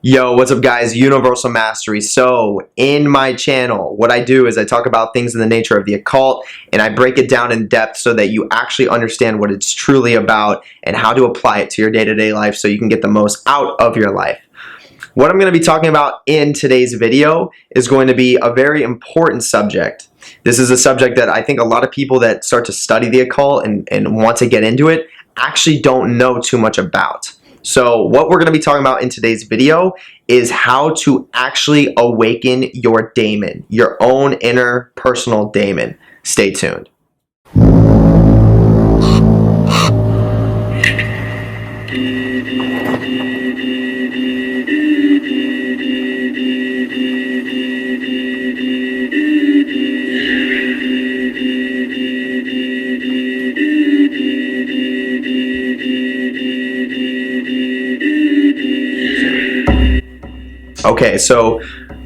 Yo, what's up guys? Universal Mastery. So in my channel, what I do is I talk about things in the nature of the occult and I break it down in depth so that you actually understand what it's truly about and how to apply it to your day-to-day life so you can get the most out of your life. What I'm going to be talking about in today's video is going to be a very important subject. This is a subject that I think a lot of people that start to study the occult and want to get into it actually don't know too much about. So what we're going to be talking about in today's video is how to actually awaken your daemon, your own inner personal daemon. Stay tuned. Okay, so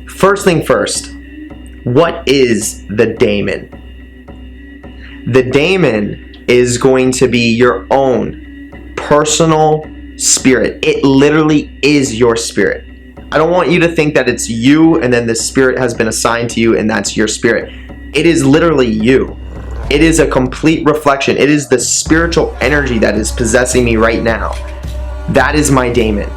first thing first, what is the daemon? The daemon is going to be your own personal spirit. It literally is your spirit. I don't want you to think that it's you and then the spirit has been assigned to you and that's your spirit. It is literally you. It is a complete reflection. It is the spiritual energy that is possessing me right now. That is my daemon.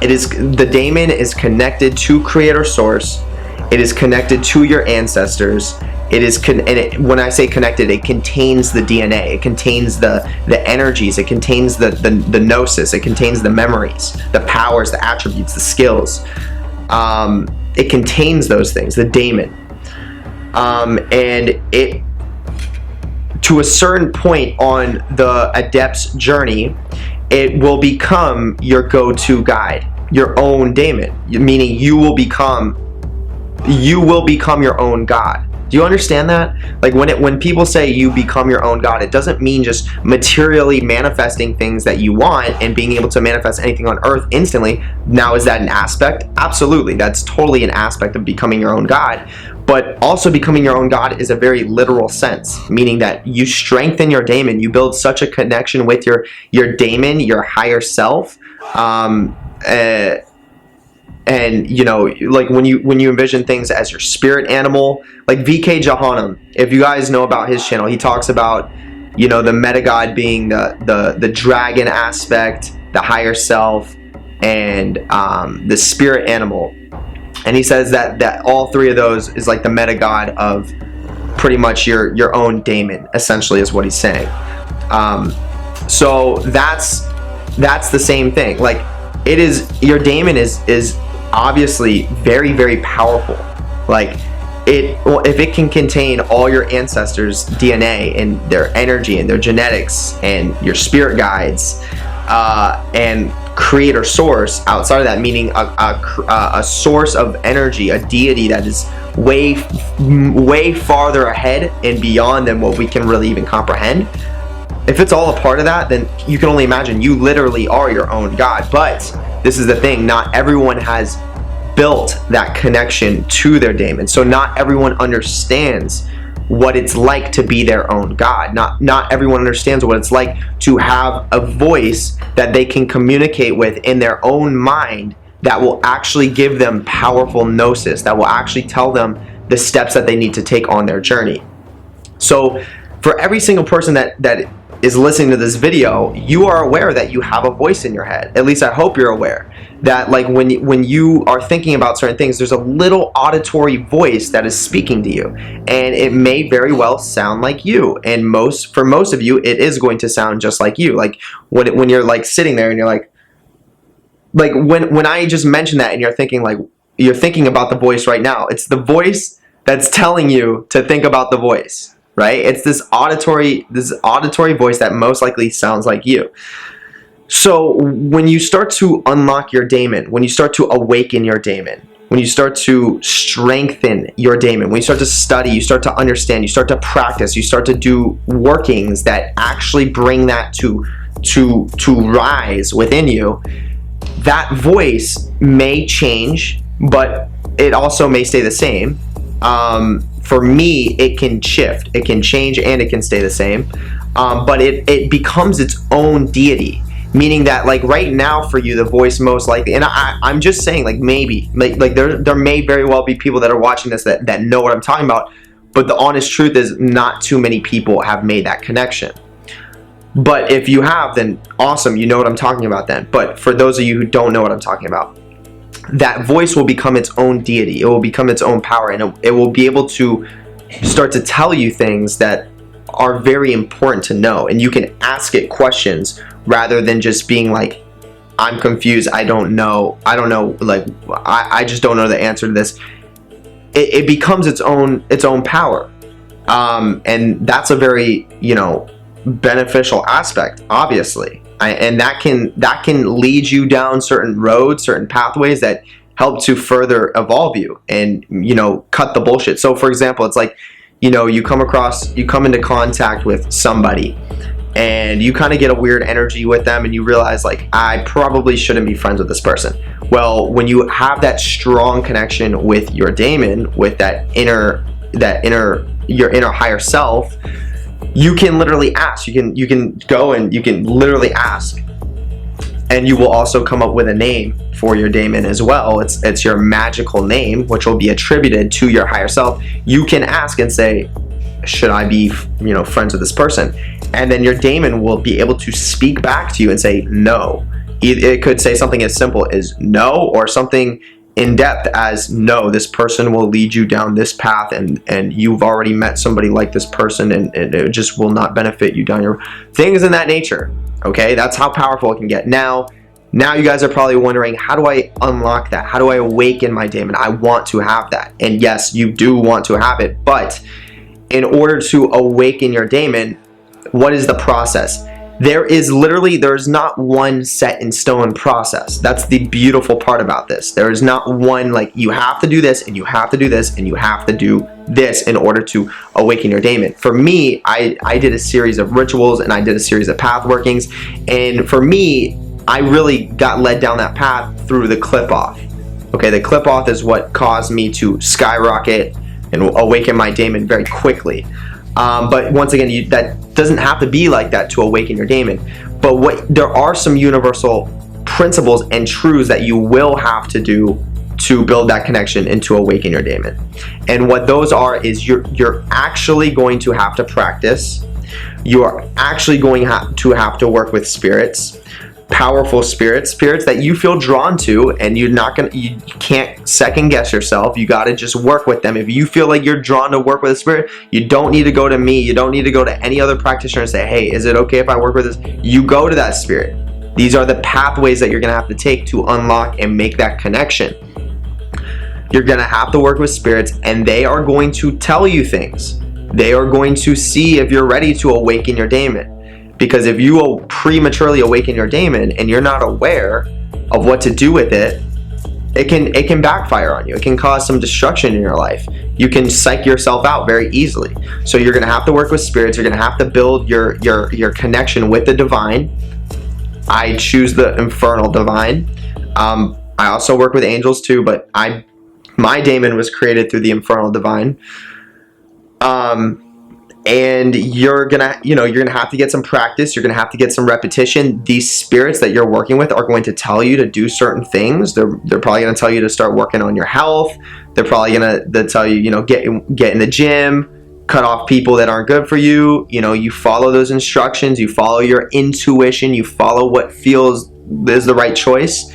The daemon is connected to Creator Source. It is connected to your ancestors. When I say connected, it contains the DNA. It contains the energies. It contains the gnosis. It contains the memories, the powers, the attributes, the skills. It contains those things, the daemon. And it, to a certain point on the adept's journey, it will become your go-to guide, your own daemon, meaning you will become your own God. Do you understand that? Like when people say you become your own God, it doesn't mean just materially manifesting things that you want and being able to manifest anything on earth instantly. Now, is that an aspect? Absolutely. That's totally an aspect of becoming your own God. But also becoming your own God is a very literal sense, meaning that you strengthen your daemon. You build such a connection with your daemon, your higher self. And you know, like when you envision things as your spirit animal, like VK Johannem, if you guys know about his channel, he talks about, you know, the meta god being the dragon aspect, the higher self, and the spirit animal. And he says that all three of those is like the meta god of pretty much your own daemon, essentially, is what he's saying. So that's the same thing. Like it is, your daemon is obviously very, very powerful. Like if it can contain all your ancestors' DNA and their energy and their genetics and your spirit guides and Creator Source outside of that, meaning a source of energy, a deity that is way farther ahead and beyond than what we can really even comprehend. If it's all a part of that, then you can only imagine you literally are your own God. But this is the thing, not everyone has built that connection to their daemon. So not everyone understands what it's like to be their own God. Not everyone understands what it's like to have a voice that they can communicate with in their own mind that will actually give them powerful gnosis, that will actually tell them the steps that they need to take on their journey. So for every single person that is listening to this video, you are aware that you have a voice in your head. At least I hope you're aware that, like, when you are thinking about certain things, there's a little auditory voice that is speaking to you, and it may very well sound like you. And for most of you, it is going to sound just like you. Like when you're like sitting there and you're like when I just mentioned that, and you're thinking about the voice right now. It's the voice that's telling you to think about the voice. Right? It's this auditory voice that most likely sounds like you. So when you start to unlock your daemon, when you start to awaken your daemon, when you start to strengthen your daemon, when you start to study, you start to understand, you start to practice, you start to do workings that actually bring that to rise within you, that voice may change, but it also may stay the same. For me, it can shift, it can change, and it can stay the same. But it becomes its own deity. Meaning that, like, right now for you, the voice most likely, and I'm just saying, like, maybe, like there may very well be people that are watching this that know what I'm talking about, but the honest truth is not too many people have made that connection. But if you have, then awesome, you know what I'm talking about then. But for those of you who don't know what I'm talking about, that voice will become its own deity. It will become its own power, and it will be able to start to tell you things that are very important to know, and you can ask it questions rather than just being like, I'm confused, I don't know, like, I just don't know the answer to this. It becomes its own power, and that's a very, you know, beneficial aspect, obviously, and that can lead you down certain roads, certain pathways that help to further evolve you and, you know, cut the bullshit. So for example, it's like, you know, you come into contact with somebody and you kind of get a weird energy with them, and you realize, like, I probably shouldn't be friends with this person. Well, when you have that strong connection with your daemon, with your inner higher self, you can literally ask. You can go and you can literally ask, and you will also come up with a name for your daemon as well. It's your magical name, which will be attributed to your higher self. You can ask and say, should I be, you know, friends with this person? And then your daemon will be able to speak back to you and say no. It could say something as simple as no, or something in depth as, no, this person will lead you down this path, and you've already met somebody like this person, and it just will not benefit you down your things in that nature. Okay, that's how powerful it can get. Now you guys are probably wondering, how do I unlock that? How do I awaken my daemon? I want to have that. And yes, you do want to have it, but in order to awaken your daemon, what is the process? There's not one set in stone process. That's the beautiful part about this. There is not one, like, you have to do this, and you have to do this, and you have to do this in order to awaken your daemon. For me, I did a series of rituals, and I did a series of path workings, and for me, I really got led down that path through the clip off. Okay, the clip off is what caused me to skyrocket and awaken my daemon very quickly. But once again, that doesn't have to be like that to awaken your daemon. But there are some universal principles and truths that you will have to do to build that connection and to awaken your daemon. And what those are is you're actually going to have to practice. You are actually going to have to work with spirits, powerful spirits that you feel drawn to, and you can't second guess yourself. You got to just work with them. If you feel like you're drawn to work with a spirit, you don't need to go to me, you don't need to go to any other practitioner and say, hey, is it okay if I work with this? You go to that spirit. These are the pathways that you're going to have to take to unlock and make that connection. You're going to have to work with spirits, and they are going to tell you things. They are going to see if you're ready to awaken your daemon. Because if you will prematurely awaken your daemon and you're not aware of what to do with it, it can backfire on you. It can cause some destruction in your life. You can psych yourself out very easily. So you're going to have to work with spirits. You're going to have to build your connection with the divine. I choose the infernal divine. I also work with angels too, but my daemon was created through the infernal divine. And you're gonna have to get some practice. You're gonna have to get some repetition. These spirits that you're working with are going to tell you to do certain things. They're probably gonna tell you to start working on your health. They're probably gonna tell you, get in the gym, cut off people that aren't good for you. You follow those instructions. You follow your intuition. You follow what feels is the right choice.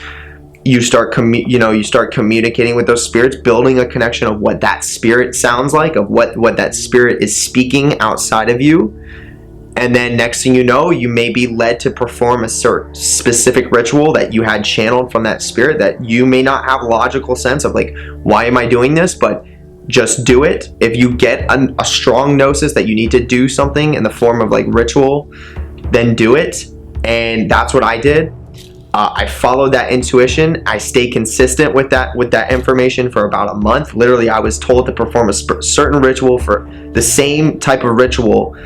You start communicating with those spirits, building a connection of what that spirit sounds like, of what that spirit is speaking outside of you. And then next thing you know, you may be led to perform a certain specific ritual that you had channeled from that spirit that you may not have logical sense of, like, why am I doing this? But just do it. If you get a strong gnosis that you need to do something in the form of, like, ritual, then do it. And that's what I did. I followed that intuition. I stayed consistent with that information for about a month. Literally, I was told to perform a certain ritual, for the same type of ritual,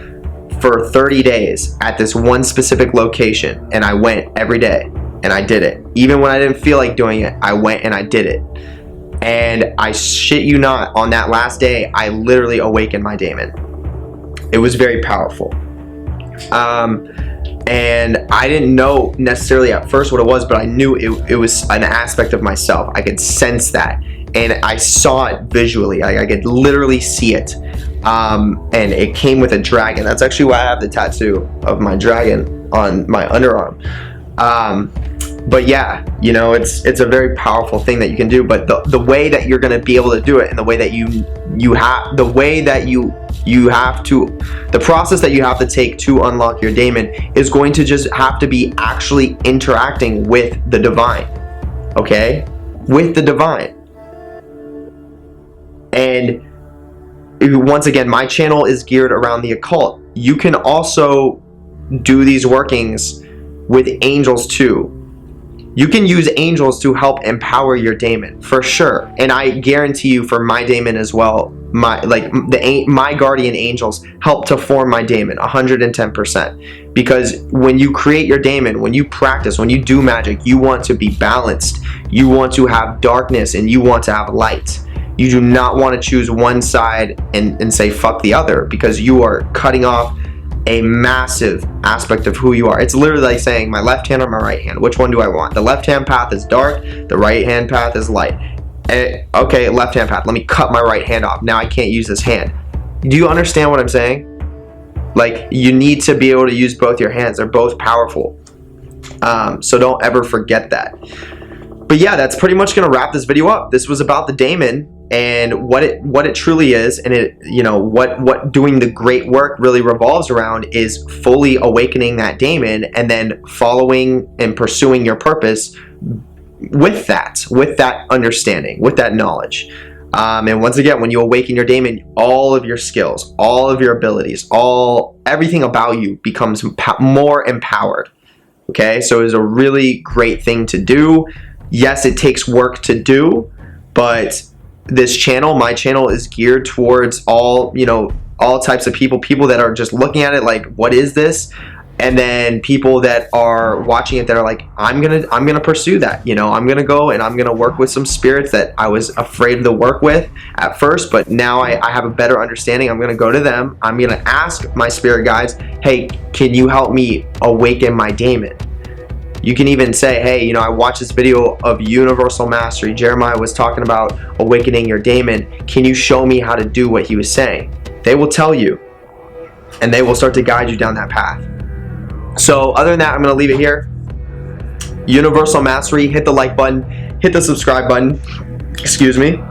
for 30 days at this one specific location. And I went every day and I did it. Even when I didn't feel like doing it, I went and I did it. And I shit you not, on that last day, I literally awakened my daemon. It was very powerful. And I didn't know necessarily at first what it was, but I knew it was an aspect of myself. I could sense that, and I saw it visually. I could literally see it. And it came with a dragon. That's actually why I have the tattoo of my dragon on my underarm. But yeah, you know, it's a very powerful thing that you can do. But the way that you're going to be able to do it, and the way that the process that you have to take to unlock your Daemon is going to just have to be actually interacting with the divine. Okay, with the divine. And once again, my channel is geared around the occult. You can also do these workings with angels too. You can use angels to help empower your Daemon for sure, and I guarantee you for my Daemon as well, my guardian angels help to form my Daemon 110%. Because when you create your Daemon, when you practice, when you do magic, you want to be balanced. You want to have darkness and you want to have light. You do not want to choose one side and say fuck the other, because you are cutting off a massive aspect of who you are. It's literally like saying my left hand or my right hand. Which one do I want? The left hand path is dark, the right hand path is light. Okay, left hand path. Let me cut my right hand off. Now I can't use this hand. Do you understand what I'm saying? Like, you need to be able to use both your hands. They're both powerful. So don't ever forget that. But yeah, that's pretty much gonna wrap this video up. This was about the Daemon and what it truly is, and it, you know, what doing the great work really revolves around is fully awakening that Daemon and then following and pursuing your purpose with that understanding, with that knowledge. And once again, when you awaken your Daemon, all of your skills, all of your abilities, everything about you becomes more empowered. Okay, so it's a really great thing to do. Yes, it takes work to do, but this channel, my channel, is geared towards all types of people that are just looking at it like, what is this? And then people that are watching it that are like, I'm gonna pursue that. You know, I'm gonna go and I'm gonna work with some spirits that I was afraid to work with at first, but now I have a better understanding. I'm gonna go to them. I'm gonna ask my spirit guides, hey, can you help me awaken my Daemon? You can even say, hey, you know, I watched this video of Universal Mastery. Jeremiah was talking about awakening your Daemon. Can you show me how to do what he was saying? They will tell you, and they will start to guide you down that path. So other than that, I'm going to leave it here. Universal Mastery, hit the like button, hit the subscribe button, excuse me,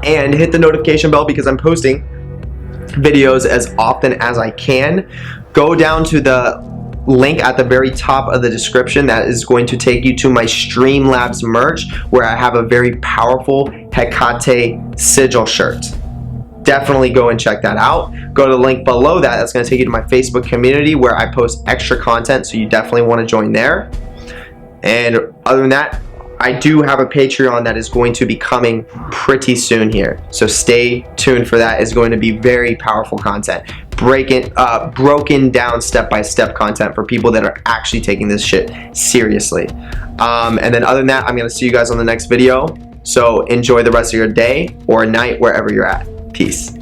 and hit the notification bell because I'm posting videos as often as I can. Go down to the link at the very top of the description. That is going to take you to my Streamlabs merch, where I have a very powerful Hecate sigil shirt. Definitely go and check that out. Go to the link below that. That's going to take you to my Facebook community where I post extra content, so you definitely want to join there. And other than that, I do have a Patreon that is going to be coming pretty soon here, so stay tuned for that. It's going to be very powerful content, broken down step-by-step content for people that are actually taking this shit seriously. And then other than that, I'm going to see you guys on the next video. So enjoy the rest of your day or night wherever you're at. Peace.